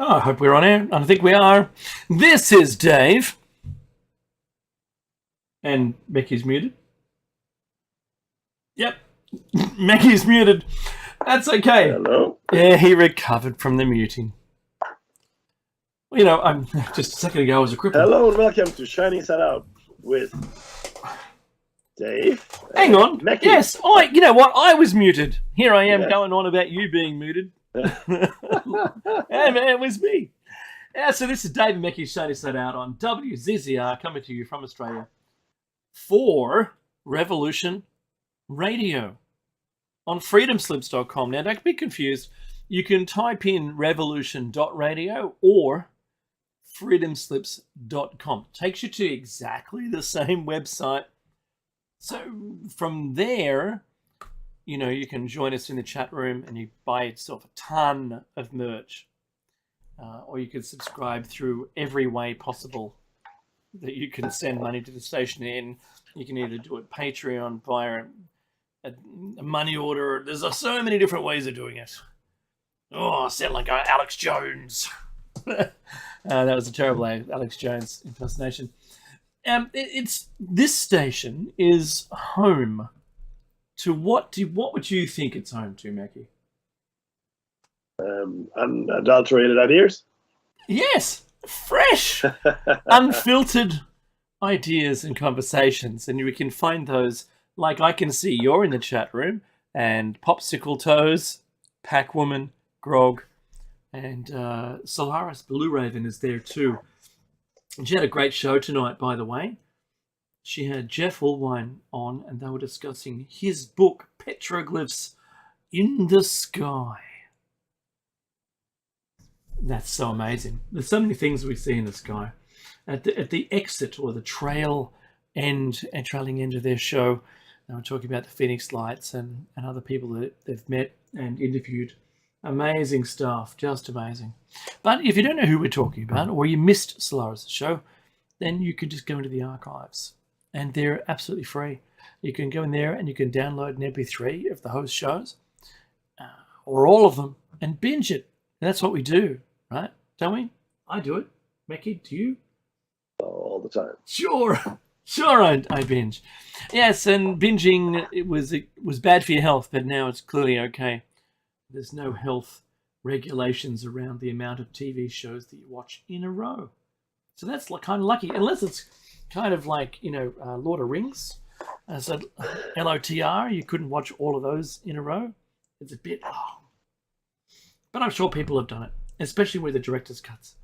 Oh, I hope we're on air. I think we are. This is Dave. And Becky's muted. Yep. Becky's muted. That's okay. Hello? Yeah, he recovered from the muting. You know, I'm just a second ago I was a cripple. Hello and welcome to Shining Side Out with Dave. Hang on. Mackie. Yes, you know what? I was muted. Here I am Yeah. going on about you being muted. And it was me. Yeah, so this is Dave and Mackie Shining Side Out on WZZR coming to you from Australia for Revolution Radio on freedomslips.com. Now, don't be confused. You can type in revolution.radio or freedomslips.com. Takes you to exactly the same website. So from there, you know, you can join us in the chat room and you buy yourself a ton of merch. Or you can subscribe through every way possible that you can send money to the station in. You can either do it Patreon via a money order. There's so many different ways of doing it. Oh, I sound like Alex Jones. That was a terrible Alex Jones impersonation. This station is home to what would you think it's home to, Mackie? Unadulterated ideas? Yes, fresh, unfiltered ideas and conversations, and we can find those. Like I can see you're in the chat room, and Popsicle Toes, Packwoman, Grog, and Solaris Blue Raven is there too. And she had a great show tonight, by the way. She had Jeff Allwine on, and they were discussing his book, Petroglyphs in the Sky. That's so amazing. There's so many things we see in the sky. At the exit or the trailing end of their show, they were talking about the Phoenix Lights and other people that they've met and interviewed. Amazing stuff, just amazing. But if you don't know who we're talking about, or you missed Solaris' show, then you can just go into the archives, and they're absolutely free. You can go in there and you can download an MP3 of the host shows, or all of them, and binge it. And that's what we do, right? Don't we? I do it. Mackie, do you? All the time. Sure, I binge. Yes, and binging it was bad for your health, but now it's clearly okay. There's no health regulations around the amount of TV shows that you watch in a row. So that's kind of lucky, unless it's kind of like, you know, Lord of Rings. So LOTR, you couldn't watch all of those in a row. It's a bit long. But I'm sure people have done it, especially with the director's cuts.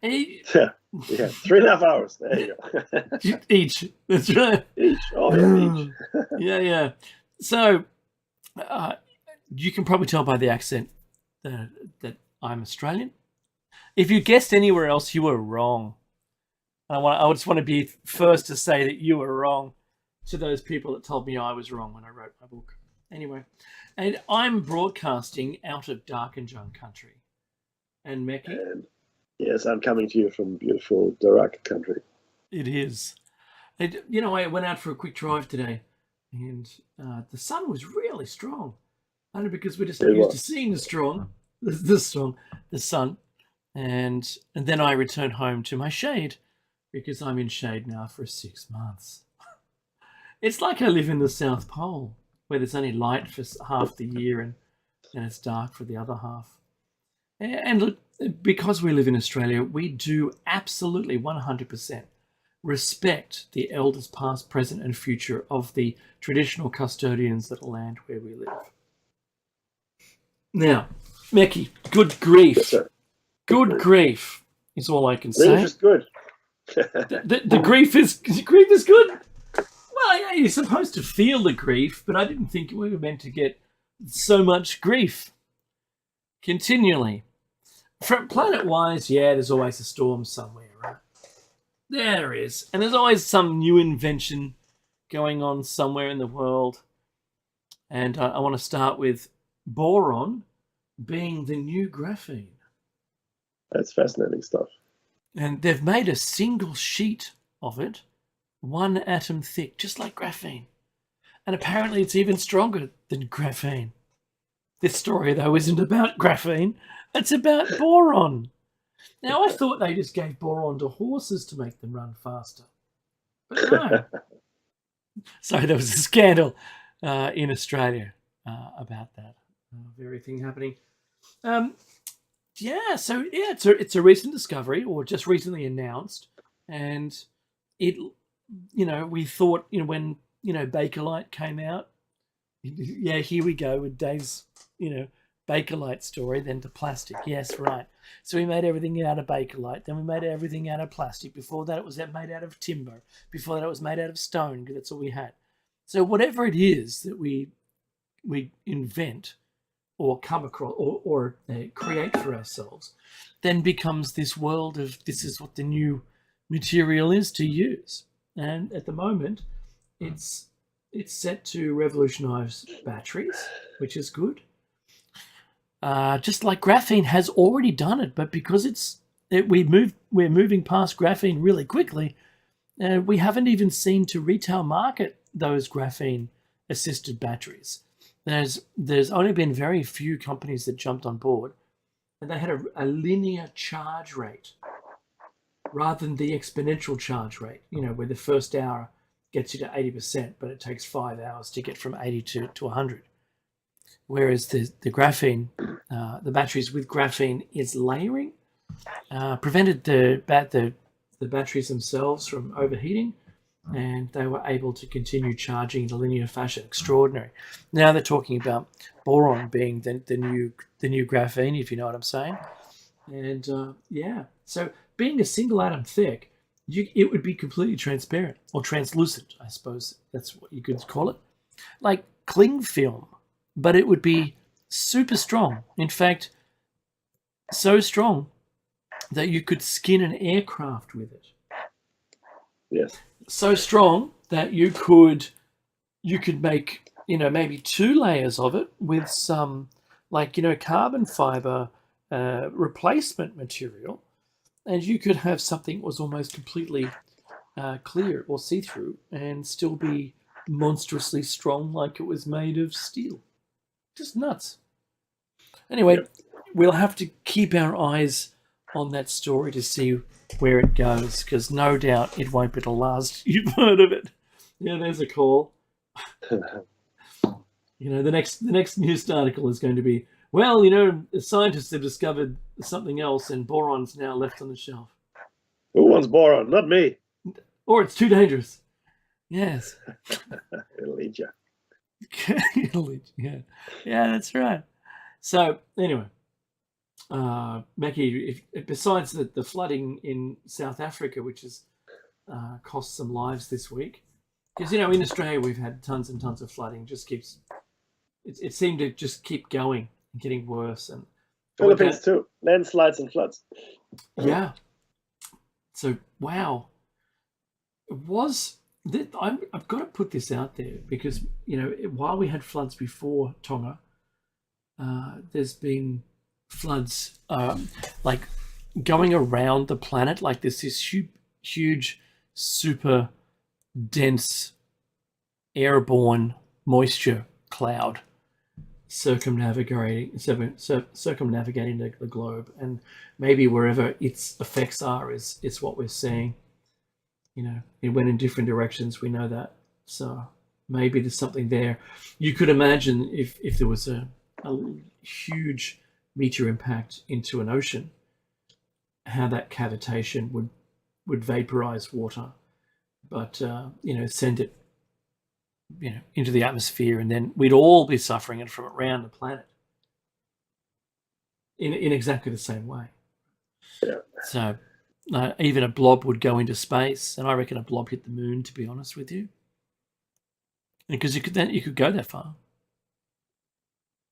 Yeah, 3.5 hours. There you go. Each. That's right. Each. Oh, yeah, each. Yeah. So you can probably tell by the accent that I'm Australian. If you guessed anywhere else, you were wrong. I just want to be first to say that you were wrong to those people that told me I was wrong when I wrote my book. Anyway, and I'm broadcasting out of Darkinjung country. And Mackie? And yes, I'm coming to you from beautiful Darak country. It is. And, you know, I went out for a quick drive today, and the sun was really strong. Only because we're just not used to seeing the sun. And then I returned home to my shade, because I'm in shade now for 6 months. It's like I live in the South Pole, where there's only light for half the year and it's dark for the other half. And look, because we live in Australia, we do absolutely 100% respect the elders past, present and future of the traditional custodians of the land where we live. Now, Mackie, good grief. Yes, sir. Good grief is all I can say. Grief is good. The grief is good. Well, yeah, you're supposed to feel the grief, but I didn't think we were meant to get so much grief continually. From planet-wise, yeah, there's always a storm somewhere, right? There is. And there's always some new invention going on somewhere in the world. And I want to start with boron being the new graphene. That's fascinating stuff. And they've made a single sheet of it, 1 atom thick, just like graphene. And apparently it's even stronger than graphene. This story, though, isn't about graphene. It's about boron. Now, I thought they just gave boron to horses to make them run faster. But no. So there was a scandal in Australia about that very thing happening. It's a recent discovery, or just recently announced, and it, we thought, when Bakelite came out, yeah, here we go with Dave's, Bakelite story, then to plastic. Yes, right. So we made everything out of Bakelite, then we made everything out of plastic. Before that, it was made out of timber. Before that, it was made out of stone, because that's all we had. So whatever it is that we invent or come across or create for ourselves, then becomes this world of, this is what the new material is to use. And at the moment, it's set to revolutionize batteries, which is good. Just like graphene has already done it, but because we're moving past graphene really quickly, we haven't even seen to retail market those graphene assisted batteries. There's only been very few companies that jumped on board, and they had a linear charge rate rather than the exponential charge rate, where the first hour gets you to 80%, but it takes 5 hours to get from 80 to 100. Whereas the graphene, the batteries with graphene is layering, prevented the batteries themselves from overheating, and they were able to continue charging in a linear fashion. Extraordinary. Now they're talking about boron being the new graphene, if you know what I'm saying. And so being a single atom thick, it would be completely transparent, or translucent, I suppose that's what you could call it, like cling film, but it would be super strong. In fact, so strong that you could skin an aircraft with it. Yes. So strong that you could make, maybe 2 layers of it with some, carbon fiber replacement material, and you could have something that was almost completely clear or see-through and still be monstrously strong, like it was made of steel. Just nuts. Anyway, We'll have to keep our eyes on that story to see where it goes, because no doubt it won't be the last you've heard of it. Yeah, there's a call. The next news article is going to be, scientists have discovered something else and boron's now left on the shelf. Who wants boron? Not me. Or it's too dangerous. Yes. It'll eat you. It'll eat you. Yeah, that's right. So anyway, Mackie, besides the flooding in South Africa, which has cost some lives this week, because in Australia we've had tons and tons of flooding. It seemed to just keep going and getting worse. And Philippines too, landslides and floods. Yeah. So wow, I've got to put this out there, because while we had floods before Tonga, there's been floods like going around the planet, like this huge, super dense airborne moisture cloud circumnavigating the globe, and maybe wherever its effects are is what we're seeing. It went in different directions, we know that. So maybe there's something there. You could imagine if there was a huge meteor impact into an ocean, how that cavitation would vaporize water, but send it into the atmosphere, and then we'd all be suffering it from around the planet in exactly the same way. Yeah. So even a blob would go into space, and I reckon a blob hit the moon, to be honest with you, because you could go that far.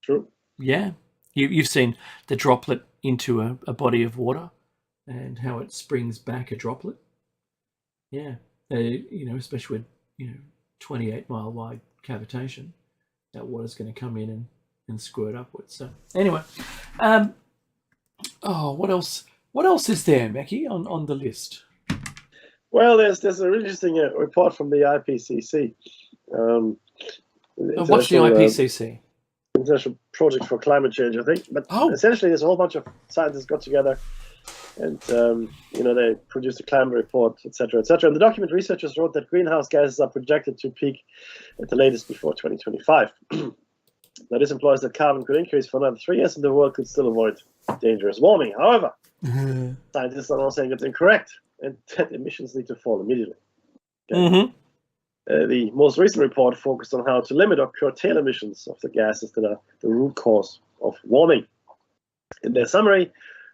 True. Yeah, you've seen the droplet into a body of water and how it springs back a droplet. Yeah, especially with 28-mile wide cavitation, that water's going to come in and squirt upwards. So anyway, what else? What else is there, Mackie, on the list? Well, there's an interesting report from the IPCC. What's the IPCC? International Project for Climate Change, I think. But essentially, there's a whole bunch of scientists got together And they produced a climate report, etc., etc. In the document, researchers wrote that greenhouse gases are projected to peak at the latest before 2025. Now, this implies that carbon could increase for another 3 years, and the world could still avoid dangerous warming. However, scientists are now saying it's incorrect, and that emissions need to fall immediately. Okay? The most recent report focused on how to limit or curtail emissions of the gases that are the root cause of warming. In their summary,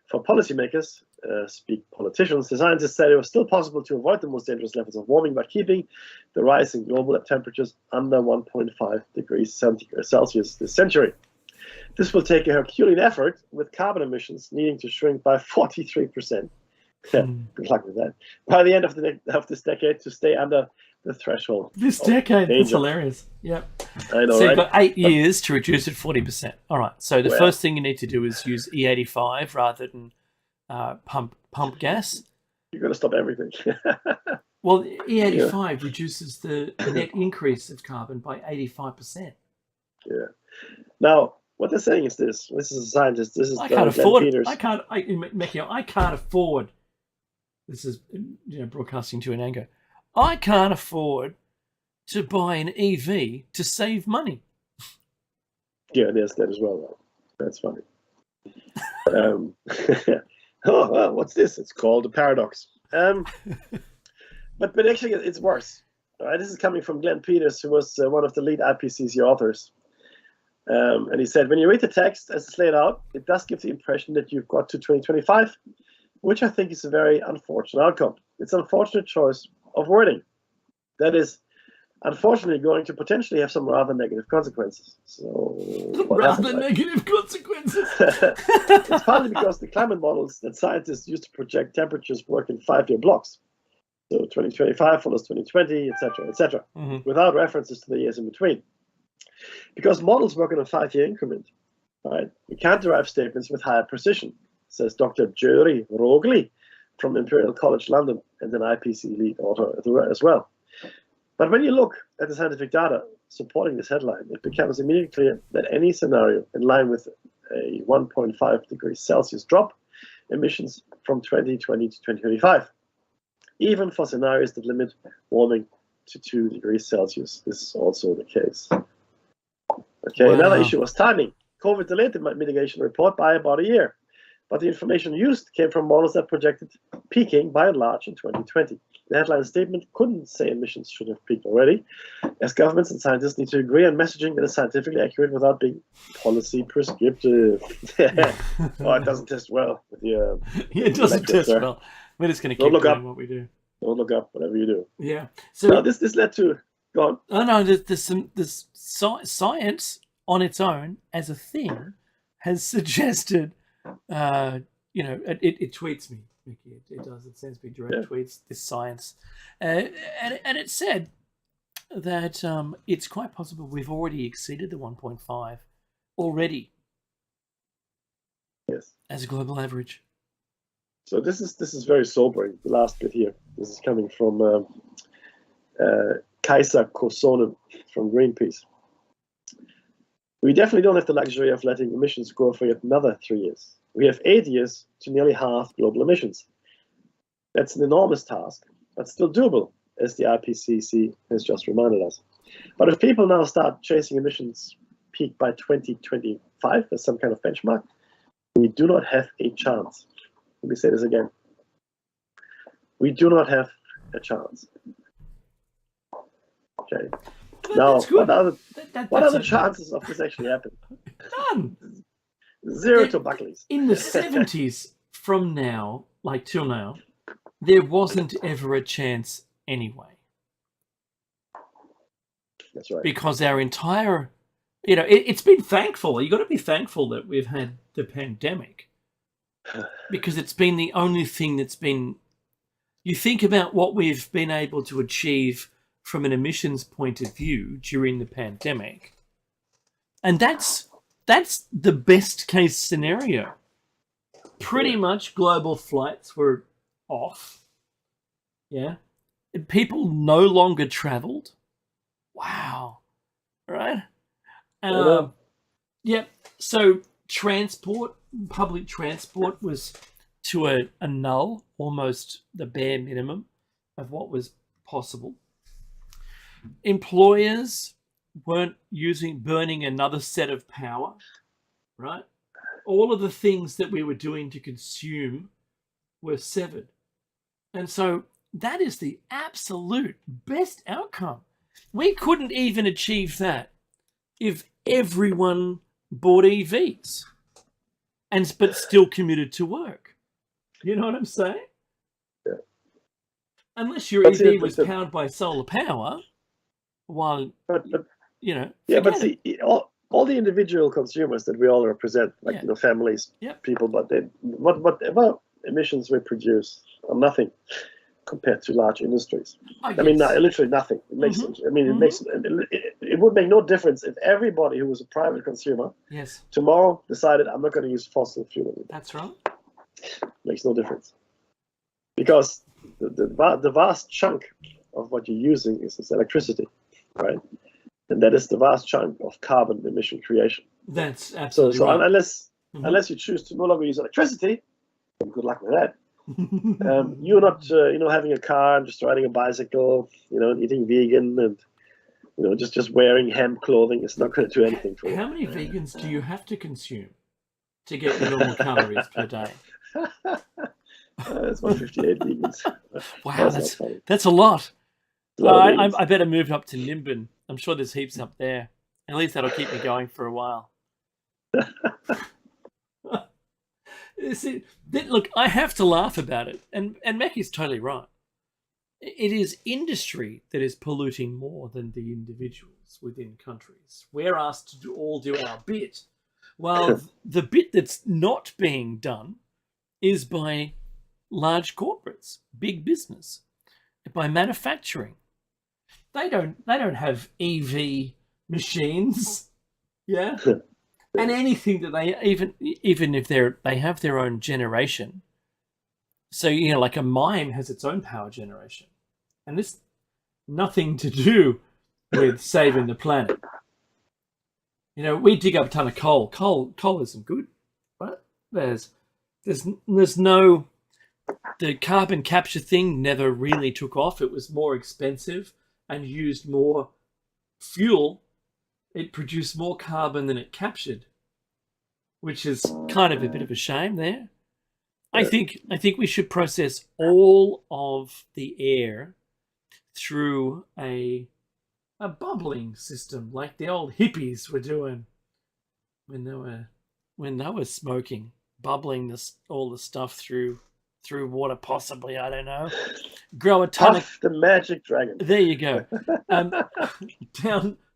for policymakers, speak politicians, the scientists said it was still possible to avoid the most dangerous levels of warming by keeping the rise in global temperatures under 1.5 degrees Celsius this century. This will take a Herculean effort, with carbon emissions needing to shrink by 43%. Good luck with that. By the end of this decade, to stay under the threshold. This decade, that's hilarious. Yep. I know. So you've got 8 years to reduce it 40%. All right. So the first thing you need to do is use E85 rather than pump gas. You're going to stop everything. Well, E85 reduces the net increase of carbon by 85%. Yeah. Now, what they're saying is this. This is a scientist. This is I can't afford. Peters. I can't afford. This is broadcasting to an anger. I can't afford to buy an EV to save money. Yeah, there's that as well. Right? That's funny. Oh, well, what's this? It's called a paradox. But actually, it's worse. All right, this is coming from Glenn Peters, who was one of the lead IPCC authors. And he said, when you read the text as it's laid out, it does give the impression that you've got to 2025, which I think is a very unfortunate outcome. It's an unfortunate choice of wording. That is, unfortunately, going to potentially have some rather negative consequences. So, negative consequences. It's partly because the climate models that scientists use to project temperatures work in 5-year blocks. So 2025 follows 2020, etc., without references to the years in between. Because models work in a 5-year increment, right? We can't derive statements with higher precision, says Dr. Juri Rogli from Imperial College London and an IPCC lead author as well. But when you look at the scientific data supporting this headline, it becomes immediately clear that any scenario in line with a 1.5 degrees Celsius drop emissions from 2020 to 2025, even for scenarios that limit warming to 2 degrees Celsius, this is also the case. Okay, wow. Another issue was timing. COVID delayed the mitigation report by about a year, but the information used came from models that projected peaking by and large in 2020. The headline statement couldn't say emissions should have peaked already, as governments and scientists need to agree on messaging that is scientifically accurate without being policy prescriptive. Oh, it doesn't test well with the. It doesn't test well. We're just going to keep doing what we do. Don't look up, whatever you do. Yeah. So now, this led to. Go on. Oh no, there's science on its own as a thing has suggested. It tweets me, Mickey. It does. It sends me direct tweets. This science, and it said that it's quite possible we've already exceeded the 1.5 already. Yes. As a global average. So this is very sobering. The last bit here. This is coming from Kaisa Kosonen from Greenpeace. We definitely don't have the luxury of letting emissions grow for yet another 3 years. We have 8 years to nearly halve global emissions. That's an enormous task, but still doable, as the IPCC has just reminded us. But if people now start chasing emissions peak by 2025 as some kind of benchmark, we do not have a chance. Let me say this again. We do not have a chance. Okay. Now, what are the chances of this actually happening? None. Zero to Buckley's. In the 70s, from now, like till now, there wasn't ever a chance anyway. That's right. Because our entire, it's been thankful. You got to be thankful that we've had the pandemic, because it's been the only thing that's been. You think about what we've been able to achieve from an emissions point of view during the pandemic, and that's the best case scenario. Pretty much global flights were off. Yeah. And people no longer traveled. Wow. Right? Yep. So public transport was to a null, almost the bare minimum of what was possible. Employers weren't burning another set of power, right? All of the things that we were doing to consume were severed. And so that is the absolute best outcome. We couldn't even achieve that if everyone bought EVs but still commuted to work. You know what I'm saying? Yeah. Unless your EV was powered by solar power, while you know. Yeah, but see, all the individual consumers that we all represent, like families, people, but whatever emissions we produce are nothing compared to large industries. I mean, literally nothing. It makes. I mean, it would make no difference if everybody who was a private consumer, tomorrow decided I'm not going to use fossil fuel anymore. That's right. Makes no difference, because the vast chunk of what you're using is this electricity, right? And that is the vast chunk of carbon emission creation. That's absolutely right. Unless you choose to no longer use electricity, good luck with that. You're not, having a car and just riding a bicycle, and eating vegan and, just wearing hemp clothing. It's not going to do anything for you. How many vegans do you have to consume to get your normal calories per day? It's 158 vegans. Wow, that's a lot. I better move up to Nimbin. I'm sure there's heaps up there. At least that'll keep me going for a while. See, look, I have to laugh about it, and Mackie's totally right. It is industry that is polluting more than the individuals within countries. We're asked to all do our bit, while the bit that's not being done is by large corporates, big business, by manufacturing. They don't have EV machines, yeah. And anything that they even if they have their own generation, so like a mine has its own power generation, and this nothing to do with saving the planet. We dig up a ton of coal. Coal isn't good, right? There's no, the carbon capture thing never really took off. It was more expensive and used more fuel. It produced more carbon than it captured, which is kind of a bit of a shame there. I think we should process all of the air through a bubbling system, like the old hippies were doing when they were smoking, bubbling all the stuff through water, possibly. I don't know. Grow a ton of the magic dragon. There you go.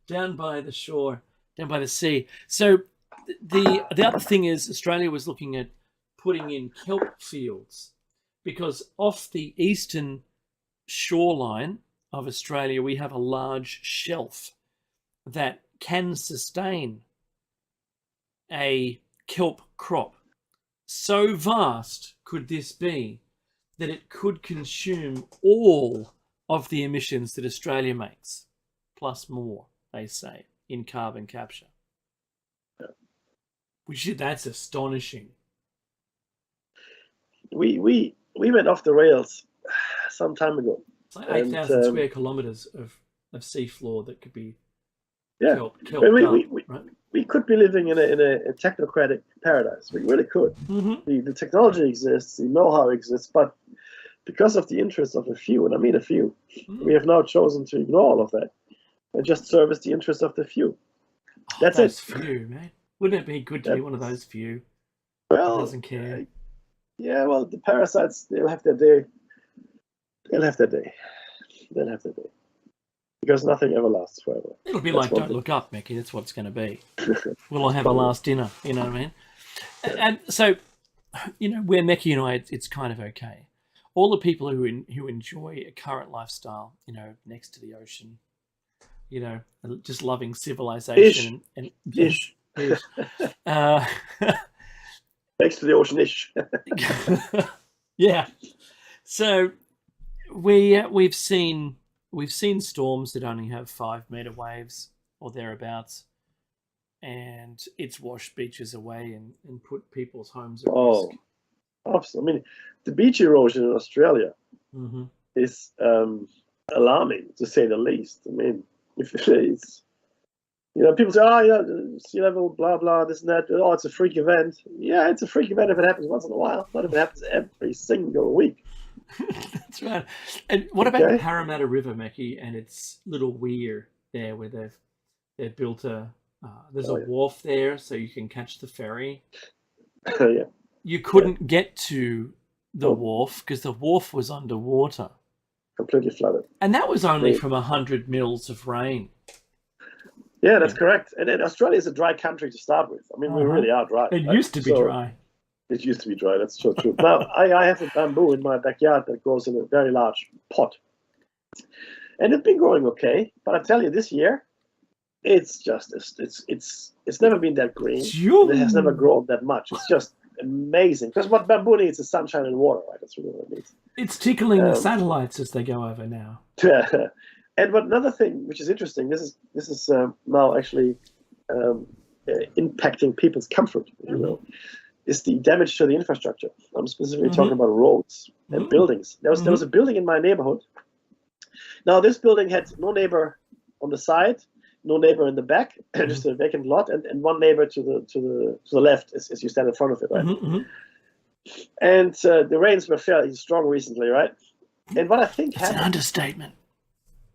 Down by the shore, down by the sea. So the other thing is Australia was looking at putting in kelp fields, because off the eastern shoreline of Australia we have a large shelf that can sustain a kelp crop. So vast could this be that it could consume all of the emissions that Australia makes, plus more, they say, in carbon capture. That's astonishing. We went off the rails some time ago. It's like 8,000 square kilometres of seafloor that could be kelp right? We could be living in a technocratic paradise. We really could. Mm-hmm. The technology exists, the know-how exists, but because of the interests of a few, and I mean a few, we have now chosen to ignore all of that and just service the interests of the few. That's those few, man. Wouldn't it be good to be one of those few? Well, who doesn't care. Yeah, well, the parasites, they'll have their day. Because nothing ever lasts forever. It'll be like Don't Look Up, Mickey. That's what it's going to be. We'll all have a last dinner, you know what I mean? And so, where Mickey and I, it's kind of okay. All the people who enjoy a current lifestyle, next to the ocean, just loving civilization Ish. Next to the ocean ish. Yeah. So we've seen storms that only have 5-meter waves or thereabouts, and it's washed beaches away and put people's homes at risk. Absolutely. I mean, the beach erosion in Australia Mm-hmm. is alarming, to say the least. I mean, if it's, people say, oh, sea level, blah, blah, this and that. Oh, it's a freak event. Yeah, it's a freak event if it happens once in a while, not if it happens every single week. That's right. And what about the Parramatta River, Mackie, and its little weir there where they've built there's a wharf there so you can catch the ferry. Yeah. You couldn't get to the wharf because the wharf was underwater. Completely flooded. And that was only from 100 mils of rain. Yeah, that's correct. And Australia is a dry country to start with. I mean, we really are dry. It used to be dry. It used to be dry. That's so true. Now, I have a bamboo in my backyard that grows in a very large pot. And it's been growing okay. But I tell you, this year, it's just, it's never been that green. It has never grown that much. It's just amazing. Because what bamboo needs is sunshine and water, right? That's really what it needs. It's tickling the satellites as they go over now. And but another thing which is interesting, this is now actually impacting people's comfort, if you will, is the damage to the infrastructure. I'm specifically talking about roads and buildings. There was a building in my neighborhood. Now this building had no neighbor on the side, no neighbor in the back, just a vacant lot, and one neighbor to the left as you stand in front of it, right? And the rains were fairly strong recently, right? And what I think happened, an understatement.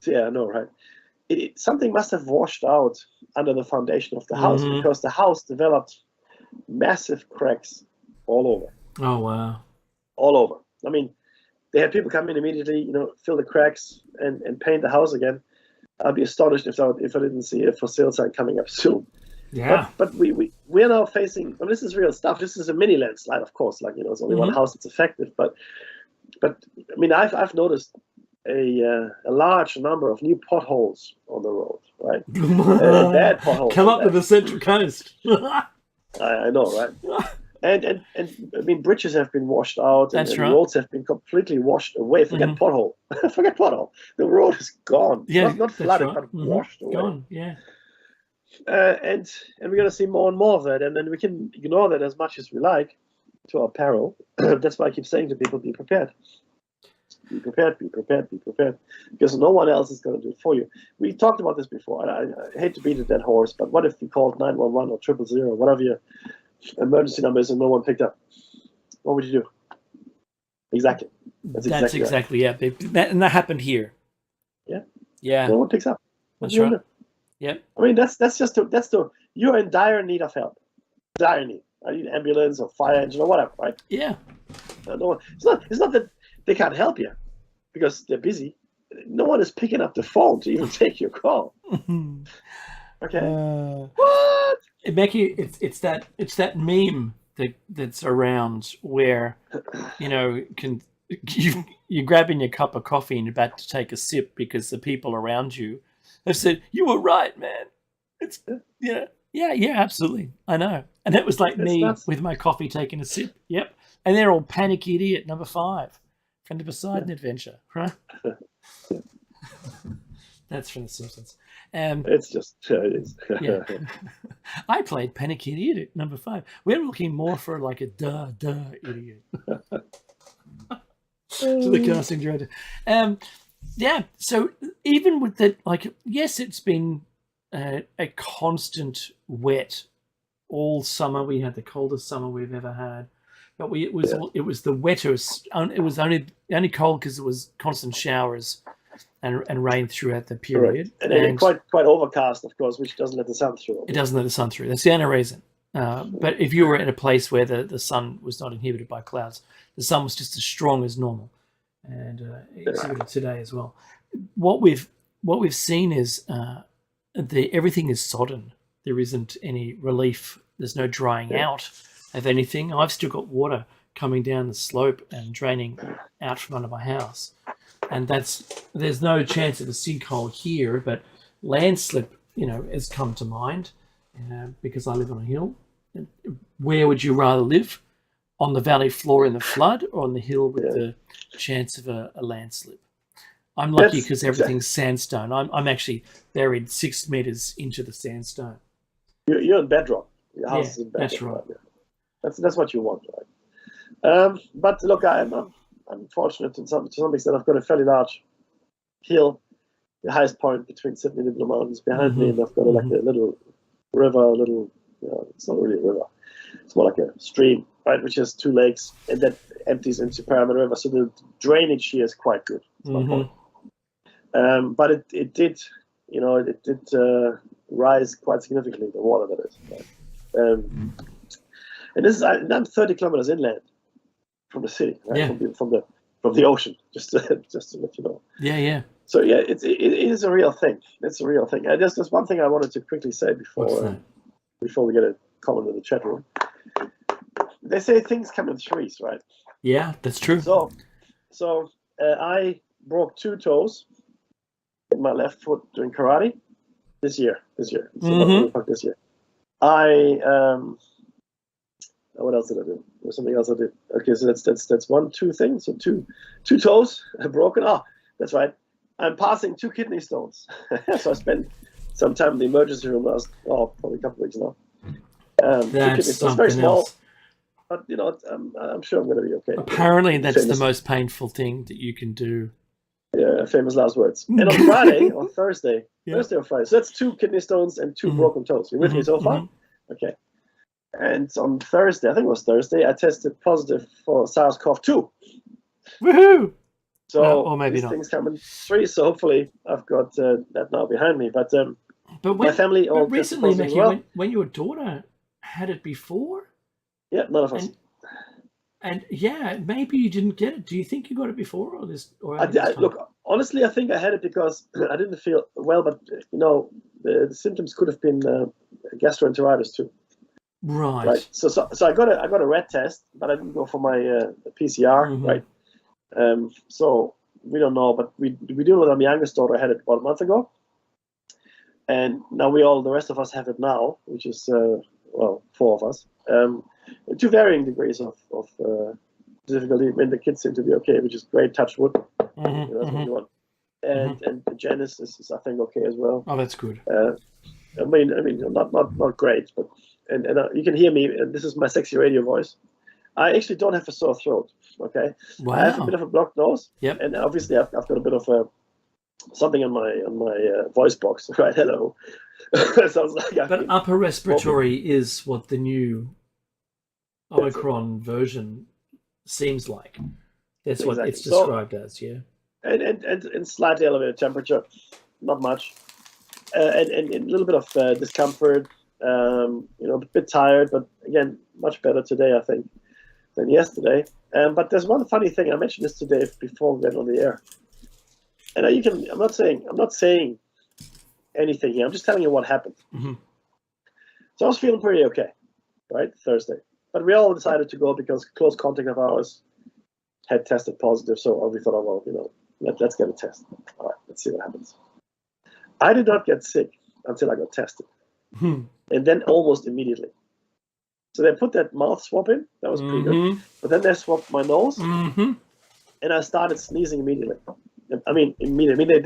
Yeah, I know, right? Something must have washed out under the foundation of the house because the house developed massive cracks all over. Oh, wow. All over. I mean, they had people come in immediately, fill the cracks and paint the house again. I'd be astonished if I didn't see a for sale sign coming up soon. Yeah. But we're now facing, this is real stuff. This is a mini landslide, of course. It's only one house that's affected. But I mean, I've noticed a large number of new potholes on the road, right? Bad potholes. Come up to the Central Coast. I know, right? And I mean, bridges have been washed out, and roads have been completely washed away. Forget pothole. Forget pothole. The road is gone. Yeah, not flooded, but washed away. Gone. Yeah. And we're going to see more and more of that, and then we can ignore that as much as we like, to our peril. That's why I keep saying to people, be prepared. Be prepared, be prepared, be prepared, because no one else is going to do it for you. We talked about this before, and I hate to beat a dead horse, but what if we called 911 or 000, whatever your emergency number is, and no one picked up? What would you do? Exactly. That's exactly right. And that happened here. Yeah. Yeah. No one picks up. That's right. Yep. I mean, you're in dire need of help. Dire need. I need an ambulance or fire engine or whatever, right? Yeah. No, it's not that they can't help you because they're busy. No one is picking up the phone to even take your call. Okay. What? Becky, it's that meme that's around where you're grabbing your cup of coffee and you're about to take a sip because the people around you have said, "You were right, man." It's yeah, absolutely. I know. And that was like me with my coffee taking a sip. Yep. And they're all Panic Idiot number 5 from the Poseidon Adventure, right? That's from The Simpsons. It's just yeah. I played Panic Idiot at number 5. We're looking more for like a duh idiot. To the casting director. Yeah, so even with that, yes, it's been a constant wet all summer. We had the coldest summer we've ever had, but it was the wettest. It was only cold because it was constant showers and rain throughout the period. Right. And quite overcast, of course, which doesn't let the sun through. It doesn't let the sun through. That's the only reason. But if you were at a place where the sun was not inhibited by clouds, the sun was just as strong as normal, and exhibited today as well. What we've seen is everything is sodden. There isn't any relief. There's no drying out of anything. I've still got water coming down the slope and draining out from under my house, and there's no chance of a sinkhole here, but landslip, has come to mind because I live on a hill. Where would you rather live? On the valley floor in the flood, or on the hill with the chance of a landslip? I'm lucky because everything's sandstone. I'm actually buried 6 meters into the sandstone. You're in bedrock. Your house is in bedrock. That's right. Yeah. That's what you want, right? But look, I'm fortunate to some extent. I've got a fairly large hill, the highest point between Sydney and the Blue Mountains behind me, and I've got like a little river, it's not really a river. It's more like a stream, right, which has two lakes, and that empties into Parramatta River. So the drainage here is quite good. But it did rise quite significantly, the water, that is. Right? And this is, I'm 30 kilometers inland from the city, right? Yeah. From the ocean, just to let you know. Yeah. So yeah, it is a real thing. It's a real thing. And there's one thing I wanted to quickly say before we get a comment in the chat room. They say things come in threes, right? Yeah, that's true. So I broke 2 toes in my left foot doing karate this year. This year. What else did I do? There's something else I did. Okay, so that's 1, 2 things. So two toes broken. Oh, that's right. I'm passing 2 kidney stones. So I spent some time in the emergency room last, probably a couple of weeks now. That's something very small, else. But I'm sure I'm going to be okay. Apparently, that's the most painful thing that you can do. Yeah, famous last words. And on Friday or Thursday or Friday. So that's 2 kidney stones and 2 broken toes. You with me so far? Okay. And on Thursday, I think it was Thursday, I tested positive for SARS-CoV-2. Woohoo! So or maybe these not. things come in 3. So hopefully I've got that now behind me. But my family all recently, Matthew, when your daughter had it before. Yeah, none of us. And yeah, maybe you didn't get it. Do you think you got it before or this? Look, honestly, I think I had it because I didn't feel well, but the symptoms could have been gastroenteritis too. Right. So I got a rat test, but I didn't go for my PCR. Right. So we don't know, but we do know that my youngest daughter had it about a month ago, and now the rest of us have it now, which is 4 of us. To varying degrees of difficulty. I mean, the kids seem to be okay, which is great. Touch wood. That's what you want. And Janice is I think okay as well. Oh, that's good. I mean, not great, but and you can hear me. And this is my sexy radio voice. I actually don't have a sore throat. Okay. Wow. I have a bit of a blocked nose. Yep. And obviously I've got a bit of something on my voice box. Right. Hello. Sounds like but upper respiratory is what the new Omicron version seems like. That's what it's described as, yeah. And slightly elevated temperature, not much, and a little bit of discomfort. A bit tired, but again, much better today, I think, than yesterday. But there's one funny thing. I mentioned this today before we went on the air, and I'm not saying anything here. I'm just telling you what happened. So I was feeling pretty okay, right, Thursday. But we all decided to go because close contact of ours had tested positive. So we thought, let's get a test. All right, let's see what happens. I did not get sick until I got tested. And then almost immediately. So they put that mouth swab in. That was pretty good. But then they swabbed my nose. And I started sneezing immediately. I mean, immediately. I mean,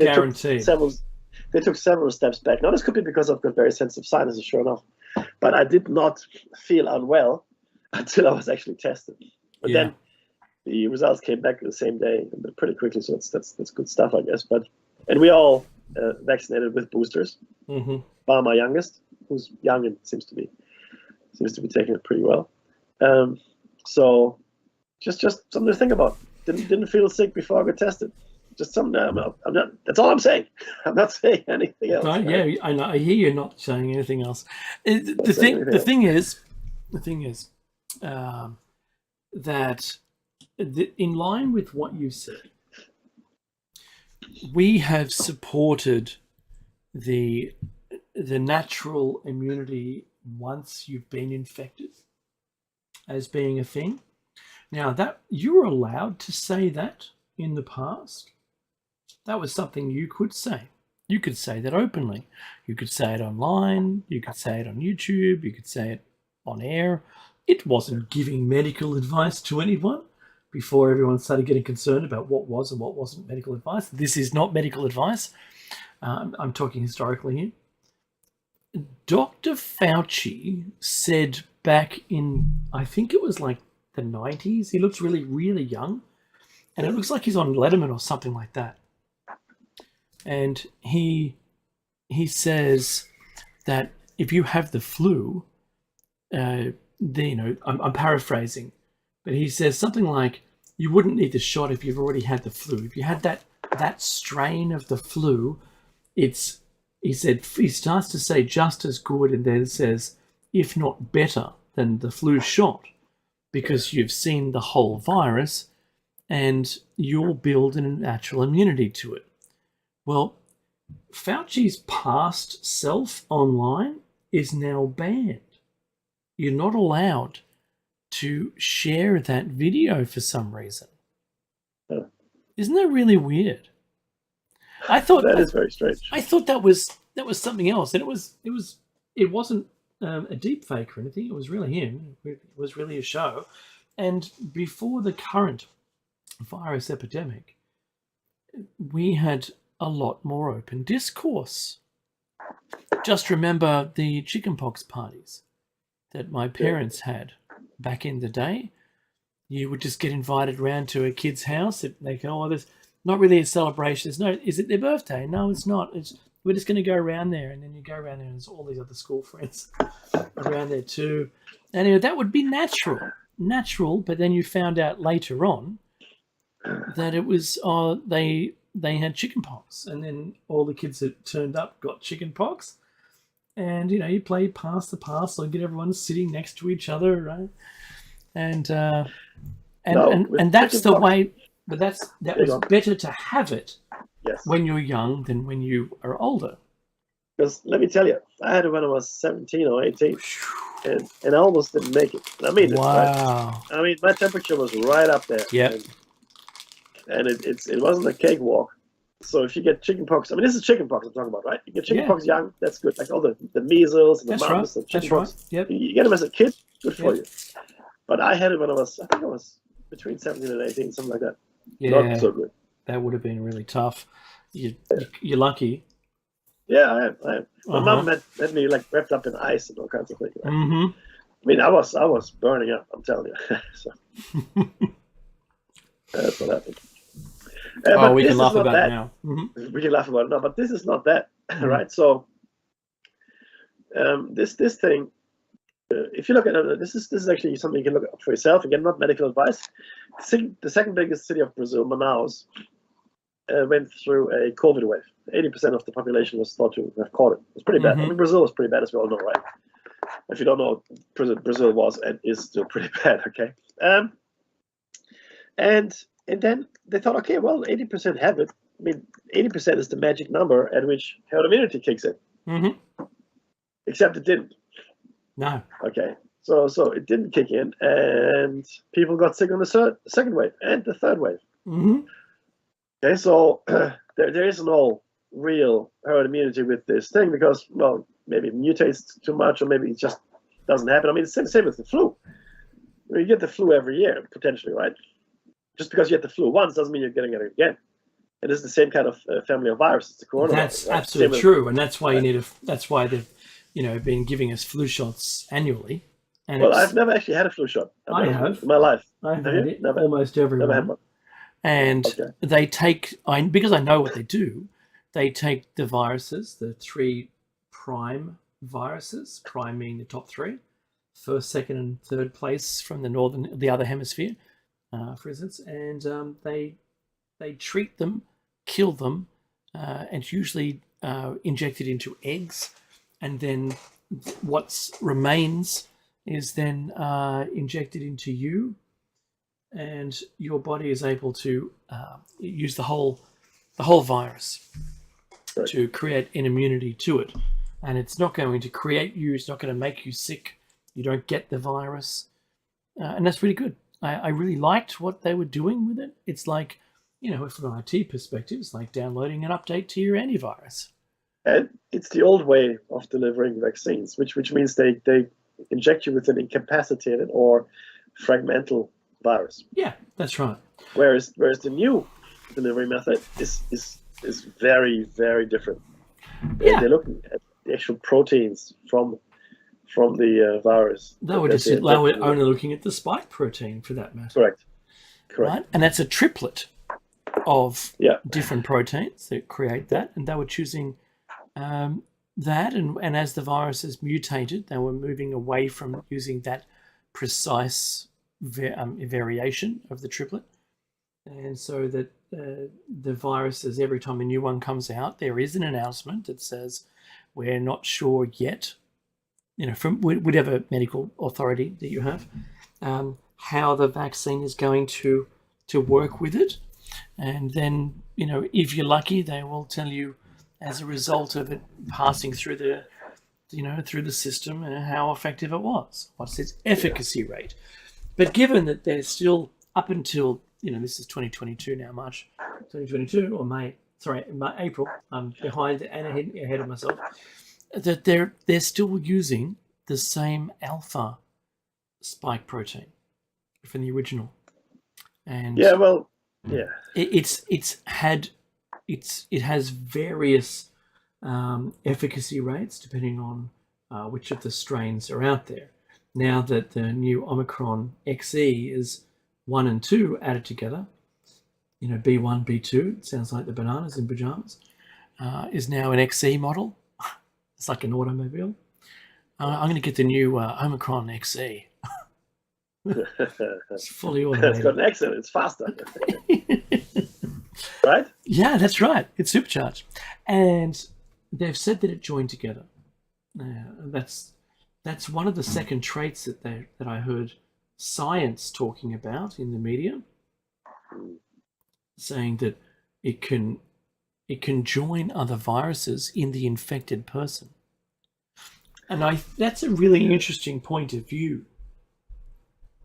they took several steps back. Now, this could be because I've got very sensitive sinuses, sure enough. But I did not feel unwell until I was actually tested. But then the results came back the same day pretty quickly. So that's good stuff, I guess. And we all vaccinated with boosters. Bar my youngest, who's young and seems to be taking it pretty well. So just something to think about. Didn't feel sick before I got tested. Just something. I'm not. That's all I'm saying. I'm not saying anything else. Right? Yeah, I know. I hear you not saying anything else. The thing is that in line with what you said, we have supported the natural immunity once you've been infected as being a thing. Now, that you were allowed to say that in the past. That was something you could say. You could say that openly. You could say it online. You could say it on YouTube. You could say it on air. It wasn't giving medical advice to anyone before everyone started getting concerned about what was and what wasn't medical advice. This is not medical advice. I'm talking historically here. Dr. Fauci said back in, I think it was like the 90s. He looks really, really young. And it looks like he's on Letterman or something like that. And he says that if you have the flu, I'm paraphrasing, but he says something like, you wouldn't need the shot if you've already had the flu. If you had that strain of the flu, he starts to say just as good, and then says, if not better than the flu shot, because you've seen the whole virus and you'll build a natural immunity to it. Well, Fauci's past self online is now banned. You're not allowed to share that video for some reason. Isn't that really weird? I thought that is very strange. I thought that was something else, and it wasn't a deep fake or anything. It was really him. It was really a show. And before the current virus epidemic, we had a lot more open discourse. Just remember the chickenpox parties that my parents had back in the day. You would just get invited around to a kid's house. They go, there's not really a celebration. Is it their birthday? No, it's not. We're just going to go around there. And then you go around there and there's all these other school friends around there too. And that would be natural. But then you found out later on that it was, they had chickenpox. And then all the kids that turned up got chickenpox. And, you play pass the parcel and get everyone sitting next to each other, right? And that's the way, but that was better to have it when you're young than when you are older. Because let me tell you, I had it when I was 17 or 18, and I almost didn't make it. I mean, wow. I mean, my temperature was right up there. Yeah. And it wasn't a cakewalk. So if you get chickenpox, I mean, this is chickenpox I'm talking about, right? You get chickenpox young, that's good. Like all the measles and the mumps and chickenpox. That's right. Yep. You get them as a kid, good for you. But I had it when I think I was between 17 and 18, something like that. Yeah. Not so good. That would have been really tough. You're lucky. Yeah, I am. My mom had me like wrapped up in ice and all kinds of things. Right? Mm-hmm. I mean, I was burning up, I'm telling you. So that's what happened. We can laugh about it now. Mm-hmm. We can laugh about it now, but this is not that, right? So this thing, if you look at it, this is actually something you can look at for yourself. Again, not medical advice. The second biggest city of Brazil, Manaus, went through a COVID wave. 80% of the population was thought to have caught it. It was pretty bad. I mean, Brazil was pretty bad, as we all know, right? If you don't know, Brazil was and is still pretty bad, okay? And then they thought, okay, well, 80% have it. I mean, 80% is the magic number at which herd immunity kicks in. Mm-hmm. Except it didn't. No. Okay. So it didn't kick in, and people got sick on the second wave and the third wave. Mm-hmm. Okay, so there is no real herd immunity with this thing because, well, maybe it mutates too much or maybe it just doesn't happen. I mean, it's the same with the flu. I mean, you get the flu every year, potentially, right? Just because you get the flu once doesn't mean you're getting it again. And it's the same kind of family of viruses, the coronavirus. That's right? absolutely true, and that's why that's why they've been giving us flu shots annually. And I've never actually had a flu shot. I have in my life. I've had it almost everyone. Never had one. And they take, because I know what they do, they take the viruses, the 3 prime viruses, prime meaning the top 3, first, second, and third place from the other hemisphere, for instance, and they treat them, kill them, and usually injected into eggs, and then what remains is then injected into you, and your body is able to use the whole virus to create an immunity to it, and it's not going to create you. It's not going to make you sick. You don't get the virus, and that's really good. I really liked what they were doing with it. It's like, from an IT perspective, it's like downloading an update to your antivirus. And it's the old way of delivering vaccines, which means they inject you with an incapacitated or fragmental virus. Yeah, that's right. Whereas the new delivery method is very, very different. Yeah. They're looking at the actual proteins from from the virus. They were only looking at the spike protein for that matter. Correct. Right? And that's a triplet of different proteins that create that, and they were choosing that, and as the viruses mutated, they were moving away from using that precise variation of the triplet, and so that the viruses, every time a new one comes out, there is an announcement that says we're not sure yet, from whatever medical authority that you have, how the vaccine is going to work with it. And then, if you're lucky, they will tell you as a result of it passing through the system and how effective it was. What's its efficacy rate? But given that they're still up until, this is 2022 now, March 2022 or April, I'm behind and ahead of myself, that they're still using the same alpha spike protein from the original. And it has various efficacy rates depending on which of the strains are out there. Now that the new Omicron XE is 1 and 2 added together, B1, B2, it sounds like the bananas in pajamas, is now an XE model. It's like an automobile. I'm going to get the new Omicron XE. It's fully automated. It's got an accent. It's faster. Right? Yeah, that's right. It's supercharged. And they've said that it joined together. That's one of the second traits that I heard science talking about in the media, saying that it can join other viruses in the infected person. And that's a really interesting point of view,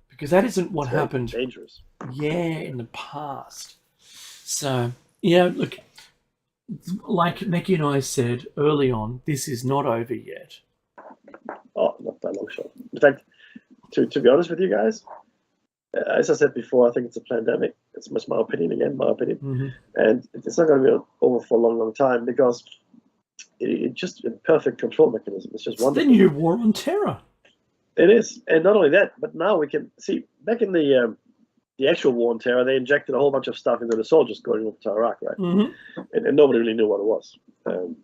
because that isn't what happened. Dangerous. Yeah, in the past. So, look, like Becky and I said early on, this is not over yet. Oh, not by long shot. In fact, to be honest with you guys, as I said before, I think it's a pandemic. It's just my opinion again, Mm-hmm. And it's not going to be over for a long, long time, because it's just a perfect control mechanism. It's just wonderful. The new war on terror. It is, and not only that, but now we can see back in the actual war on terror, they injected a whole bunch of stuff into the soldiers going over to Iraq, right? Mm-hmm. And nobody really knew what it was.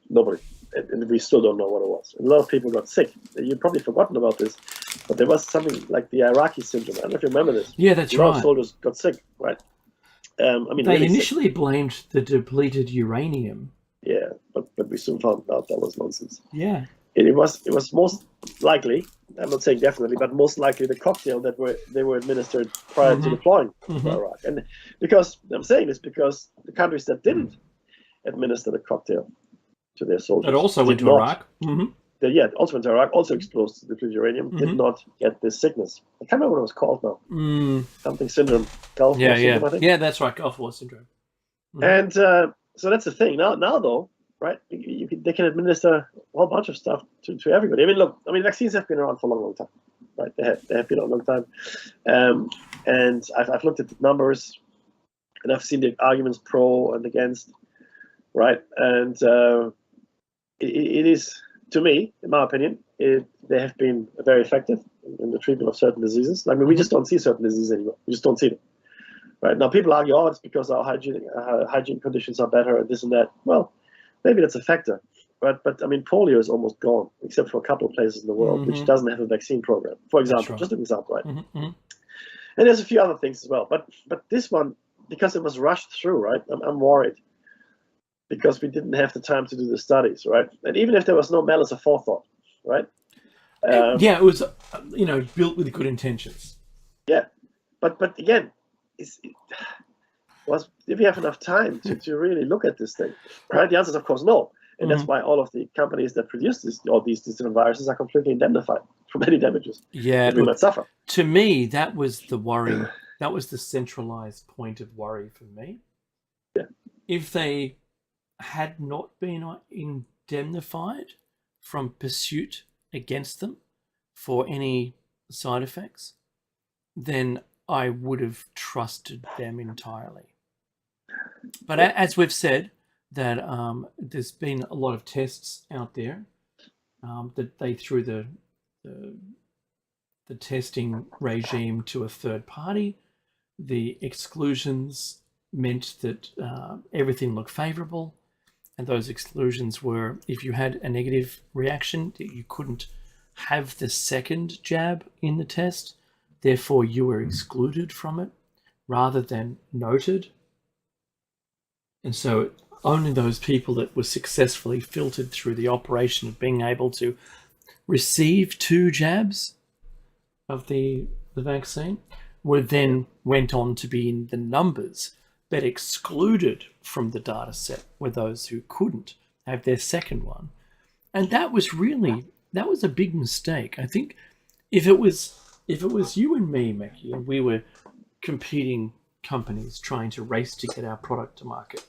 Nobody, and we still don't know what it was. And a lot of people got sick. You've probably forgotten about this, but there was something like the Iraqi syndrome. I don't know if you remember this. Yeah, that's right. A lot of soldiers got sick, right? They really initially blamed the depleted uranium. Yeah, but we soon found out that was nonsense. Yeah. It was most likely, I'm not saying definitely, but most likely the cocktail that they were administered prior to deploying to Iraq. And because I'm saying this, because the countries that didn't administer the cocktail to their soldiers, it also went to Iraq. Mm-hmm. Also went to Iraq, also exposed to depleted uranium, did not get this sickness. I can't remember what it was called now. Something syndrome, Gulf War syndrome, I think. Yeah, that's right, Gulf War syndrome. Mm-hmm. And so that's the thing. Now though, right? They can administer a whole bunch of stuff to everybody. Vaccines have been around for a long, long time, right? They have been around a long time. And I've looked at the numbers, and I've seen the arguments pro and against, right? And it is, to me, in my opinion, they have been very effective in the treatment of certain diseases. We just don't see certain diseases anymore. We just don't see them. Right now, people argue, it's because our hygiene conditions are better and this and that. Well, maybe that's a factor, but polio is almost gone, except for a couple of places in the world which doesn't have a vaccine program. For example, just an example, right? Mm-hmm. And there's a few other things as well, but this one, because it was rushed through, right? I'm worried, because we didn't have the time to do the studies, right? And even if there was no malice aforethought, right? It was, built with good intentions. Yeah, but again, if you have enough time to really look at this thing, right? The answer is, of course, no. And that's why all of the companies that produce these different viruses are completely indemnified from any damages that we might suffer. To me, that was the worry. That was the centralized point of worry for me. Yeah. If they had not been indemnified from pursuit against them for any side effects, then I would have trusted them entirely. But as we've said, that there's been a lot of tests out there that they threw the the testing regime to a third party. The exclusions meant that everything looked favourable, and those exclusions were if you had a negative reaction, you couldn't have the second jab in the test, therefore you were excluded from it rather than noted. And so only those people that were successfully filtered through the operation of being able to receive 2 jabs of the vaccine went on to be in the numbers, but excluded from the data set were those who couldn't have their second one. And that was a big mistake. I think if it was you and me, Mackie, and we were competing companies trying to race to get our product to market,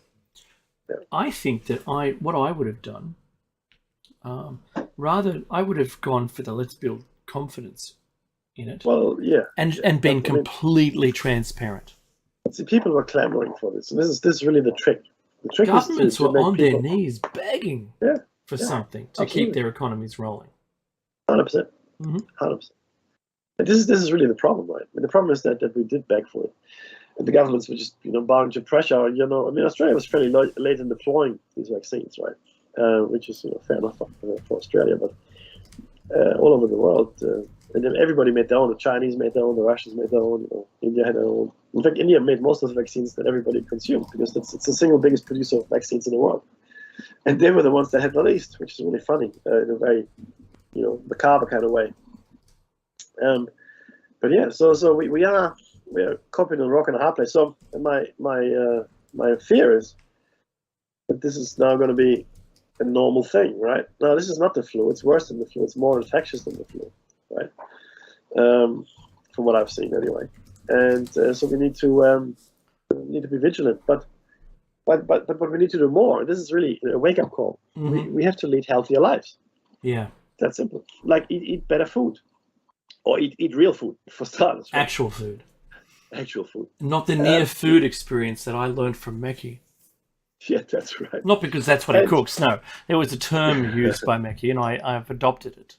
I think that what I would have done, I would have gone for the let's build confidence in it. Well, yeah, and been completely transparent. See, people were clamoring for this, and this is really the trick. The trick Governments is to were make on people, their knees begging for something to keep their economies rolling. 100%, 100%. And this is really the problem, right? I mean, the problem is that we did beg for it, and the governments were just bowing to pressure. I mean, Australia was fairly late in deploying these vaccines, right? Which is fair enough for Australia, but all over the world, and then everybody made their own. The Chinese made their own, the Russians made their own, India had their own. In fact, India made most of the vaccines that everybody consumed because it's the single biggest producer of vaccines in the world. And they were the ones that had the least, which is really funny in a very, macabre kind of way. But yeah, so we are caught in a rock and a hard place. So my fear is that this is now going to be a normal thing, right? No, this is not the flu. It's worse than the flu. It's more infectious than the flu, right? From what I've seen, anyway. And so we need to be vigilant. But what we need to do more. This is really a wake-up call. Mm-hmm. We have to lead healthier lives. Yeah, that's simple. Like eat better food, or eat real food for starters. Right? Actual food, not the near food experience that I learned from Mackie. Yeah, that's right. Not because that's what he cooks. No, there was a term used by Mackie, and I've adopted it.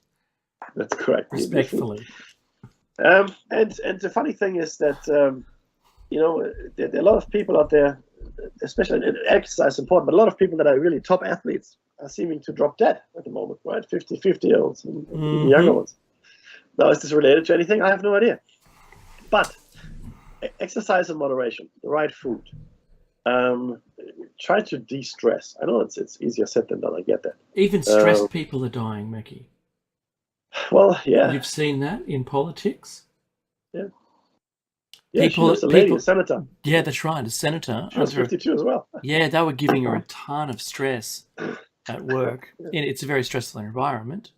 That's correct. Respectfully. And the funny thing is that there are a lot of people out there, especially in exercise is important, but a lot of people that are really top athletes are seeming to drop dead at the moment, right? 50-year-olds and even younger ones. Now, is this related to anything? I have no idea. But exercise in moderation, the right food. Try to de-stress. I know it's easier said than done. I get that. Even stressed people are dying, Mackie. Well, yeah. You've seen that in politics. Yeah. Yeah, she was a lady, a senator. Yeah, that's right, a senator. She was 52 as well. Yeah, they were giving her a ton of stress at work. Yeah. It's a very stressful environment,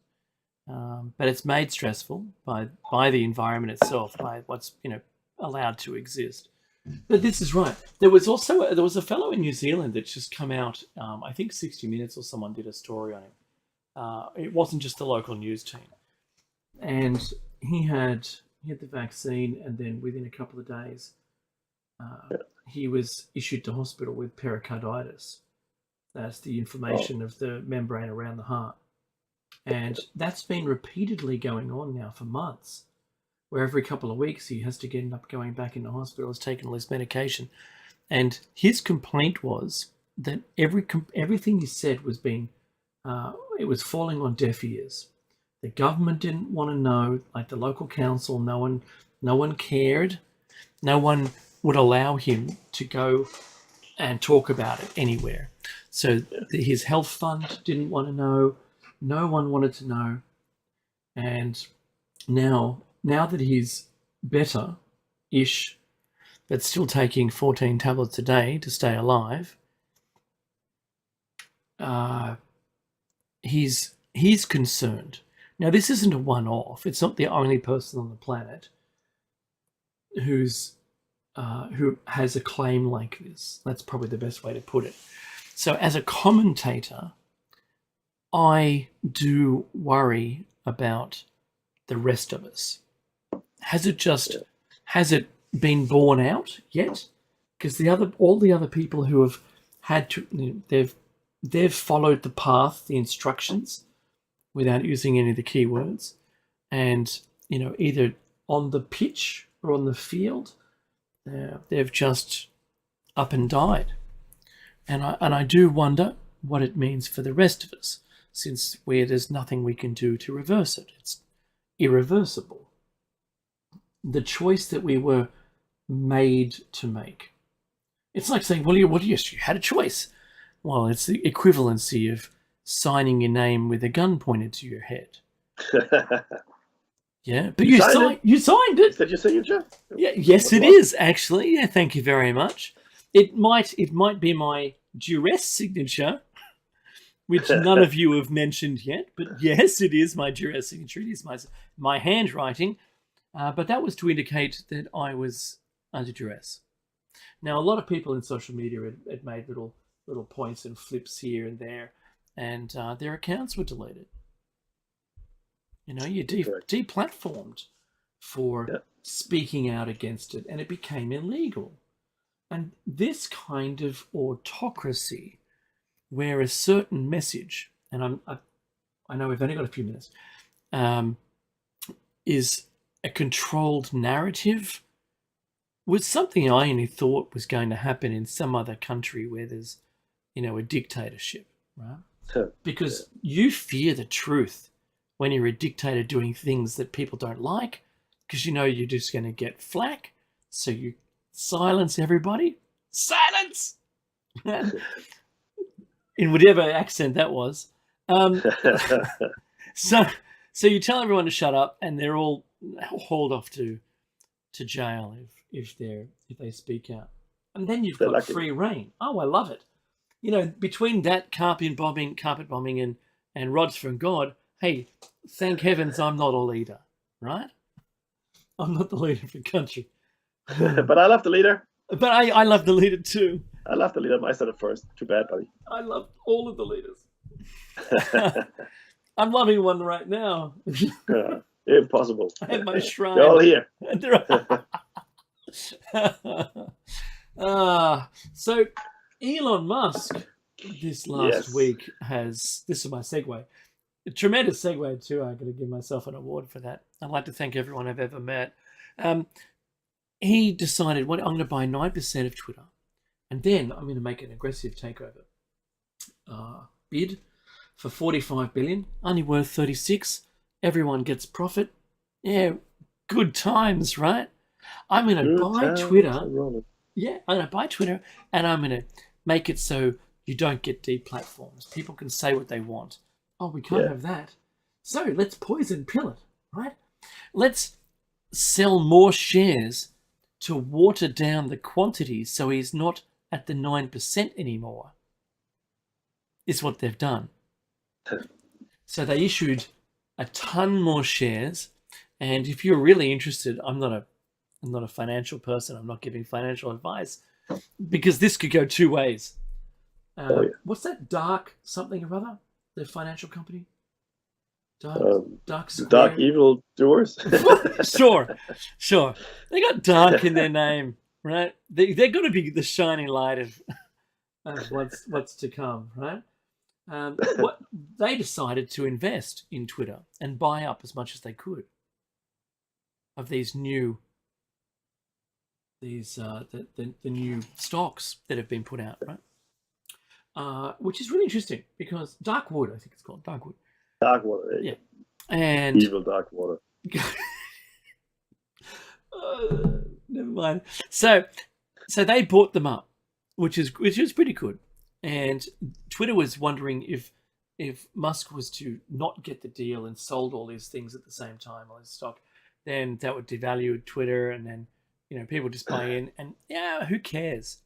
but it's made stressful by the environment itself, by what's allowed to exist. But this is right. There was a fellow in New Zealand that's just come out. I think 60 Minutes or someone did a story on him. It wasn't just the local news team, and he had the vaccine, and then within a couple of days, he was issued to hospital with pericarditis. That's the inflammation of the membrane around the heart, and that's been repeatedly going on now for months. Where every couple of weeks he has to end up going back into hospital, has taken all his medication. And his complaint was that everything he said was it was falling on deaf ears. The government didn't want to know, like the local council, no one cared. No one would allow him to go and talk about it anywhere. So his health fund didn't want to know. No one wanted to know. And now that he's better-ish, but still taking 14 tablets a day to stay alive, he's concerned. Now, this isn't a one-off. It's not the only person on the planet who has a claim like this. That's probably the best way to put it. So, as a commentator, I do worry about the rest of us. Has it been borne out yet? Because all the other people who have had to, they've followed the path, the instructions, without using any of the keywords. and either on the pitch or on the field, they've just up and died. And I do wonder what it means for the rest of us, since there's nothing we can do to reverse it. It's irreversible. The choice that we were made to make. It's like saying, well, you had a choice. Well, it's the equivalency of signing your name with a gun pointed to your head. Yeah, but you signed it. Is that your signature? Yeah, yes, it is actually. Yeah, thank you very much. It might be my duress signature, which none of you have mentioned yet. But yes, it is my duress signature. It is my handwriting. But that was to indicate that I was under duress. Now, a lot of people in social media had made little points and flips here and there, and their accounts were deleted. You deplatformed for speaking out against it, and it became illegal. And this kind of autocracy, where a certain message, and I know we've only got a few minutes, is a controlled narrative, was something I only thought was going to happen in some other country where there's, a dictatorship, right? Because you fear the truth when you're a dictator doing things that people don't like, because you're just going to get flack. So you silence everybody. Silence! In whatever accent that was. So you tell everyone to shut up, and they're all hauled off to jail if they speak out. And then you've got free reign. Oh, I love it. Between that carpet bombing and rods from God, hey, thank heavens I'm not a leader, right? I'm not the leader of the country. But I love the leader. But I love the leader too. I love the leader. I said it first. Too bad, buddy. I love all of the leaders. I'm loving one right now. Impossible. I have my shrine. They're all here. So Elon Musk this last week this is my segue. A tremendous segue too. I'm going to give myself an award for that. I'd like to thank everyone I've ever met. He decided, I'm going to buy 9% of Twitter, and then I'm going to make an aggressive takeover bid for 45 billion, only worth 36. Everyone gets profit. Yeah, good times, right? I'm going to buy Twitter. Yeah, I'm going to buy Twitter, and I'm going to make it so you don't get deplatformed. People can say what they want. Oh, we can't have that. So let's poison pill it, right? Let's sell more shares to water down the quantity so he's not at the 9% anymore, is what they've done. So they issued a ton more shares. And if you're really interested, I'm not a financial person. I'm not giving financial advice, because this could go two ways. What's that Dark something or other? The financial company? Dark Evil Doers? Sure. They got dark in their name, right? They're going to be the shining light of what's to come, right? What they decided to invest in Twitter and buy up as much as they could of these new the new stocks that have been put out, right? Which is really interesting, because Darkwood, I think it's called Darkwood. Darkwater, yeah, and evil Darkwater. Never mind. So they bought them up, which is pretty good. And Twitter was wondering if Musk was to not get the deal and sold all these things at the same time, all his stock, then that would devalue Twitter, and then people just buy in, and who cares?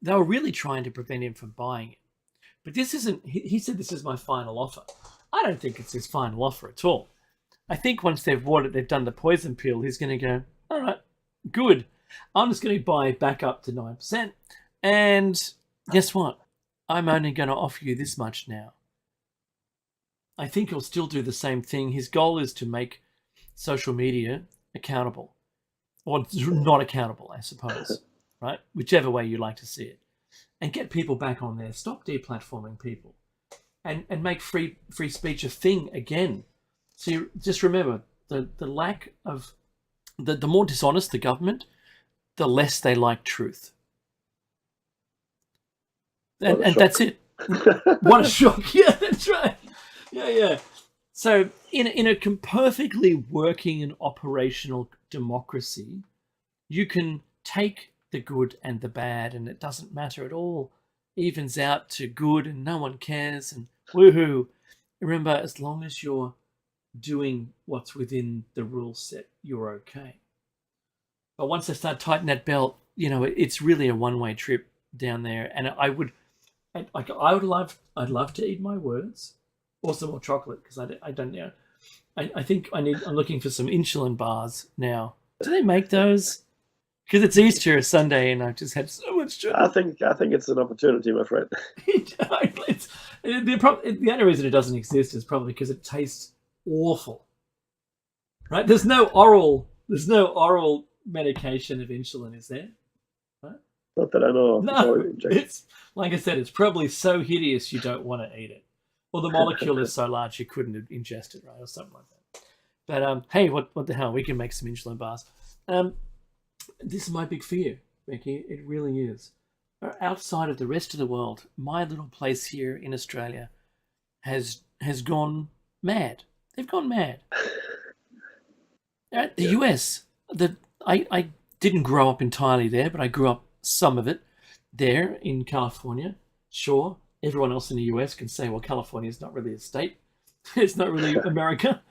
They were really trying to prevent him from buying it. But this isn't. He said this is my final offer. I don't think it's his final offer at all. I think once they've bought it, they've done the poison pill. He's going to go, all right, good. I'm just going to buy back up to 9%. And guess what? I'm only going to offer you this much now. I think he'll still do the same thing. His goal is to make social media accountable, or not accountable, I suppose, right? Whichever way you like to see it, and get people back on there. Stop deplatforming people, and make free speech a thing again. So you just remember, the lack of the more dishonest the government, the less they like truth. And that's it. What a shock. Yeah, that's right. Yeah. So in a perfectly working and operational democracy, you can take the good and the bad, and it doesn't matter at all. Evens out to good, and no one cares, and woohoo. Remember, as long as you're doing what's within the rule set, you're okay. But once they start tightening that belt, it's really a one-way trip down there. And I'd love to eat my words, or some more chocolate, because I don't know. I think I'm looking for some insulin bars now. Do they make those? Because it's Easter Sunday, and I've just had so much chocolate. I think it's an opportunity, my friend. The only reason it doesn't exist is probably because it tastes awful. Right? There's no oral medication of insulin, is there? Right? Not that I know of. No, it's like I said, it's probably so hideous you don't want to eat it. Or the molecule is so large you couldn't ingest it, right? Or something like that. But hey, what the hell? We can make some insulin bars. This is my big fear, Becky. It really is. Outside of the rest of the world, my little place here in Australia has gone mad. They've gone mad. The US, I didn't grow up entirely there, but I grew up some of it there in California. Sure, everyone else in the US can say, well, California is not really a state. It's not really America.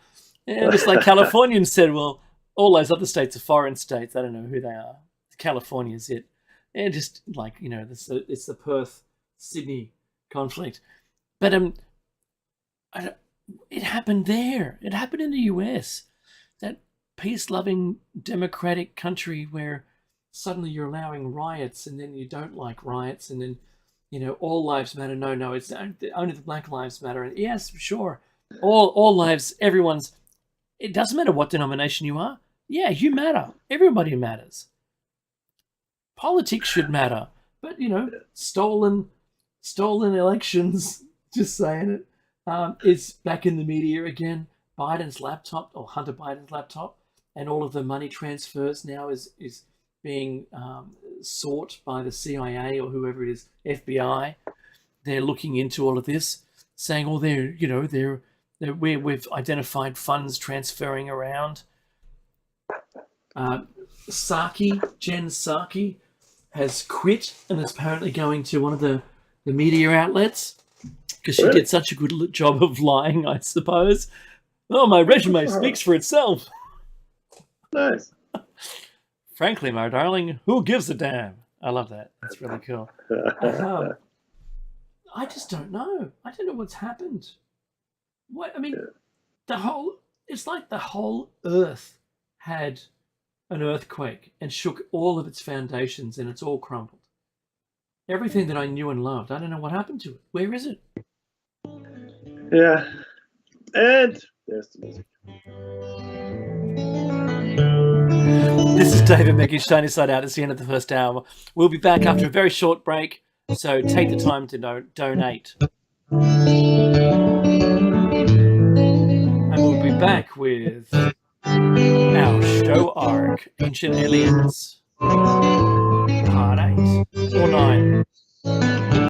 And just like Californians said, well, all those other states are foreign states. I don't know who they are. California's it. And just like, it's the Perth-Sydney conflict. But it happened there. It happened in the US. That peace-loving democratic country where suddenly you're allowing riots, and then you don't like riots, and then, all lives matter. No, it's only the Black Lives Matter. And yes, sure. All lives, everyone's, it doesn't matter what denomination you are. Yeah, you matter. Everybody matters. Politics should matter. But, stolen elections, just saying it, is back in the media again. Biden's laptop, or Hunter Biden's laptop, and all of the money transfers now is being sought by the CIA or whoever it is, FBI. They're looking into all of this, saying, oh, we've identified funds transferring around. Jen Psaki, has quit and is apparently going to one of the media outlets because she did such a good job of lying, I suppose. Oh, my resume speaks for itself. Nice. Frankly, my darling, who gives a damn? I love that. That's really cool. I just don't know. I don't know what's happened. It's like the whole earth had an earthquake and shook all of its foundations, and it's all crumbled. Everything that I knew and loved, I don't know what happened to it. Where is it? Yeah. And there's the music. This is David Meckish, Shiny Side Out. It's the end of the first hour. We'll be back after a very short break, so take the time to donate. And we'll be back with our show arc, Ancient Aliens, Part 8 or 9.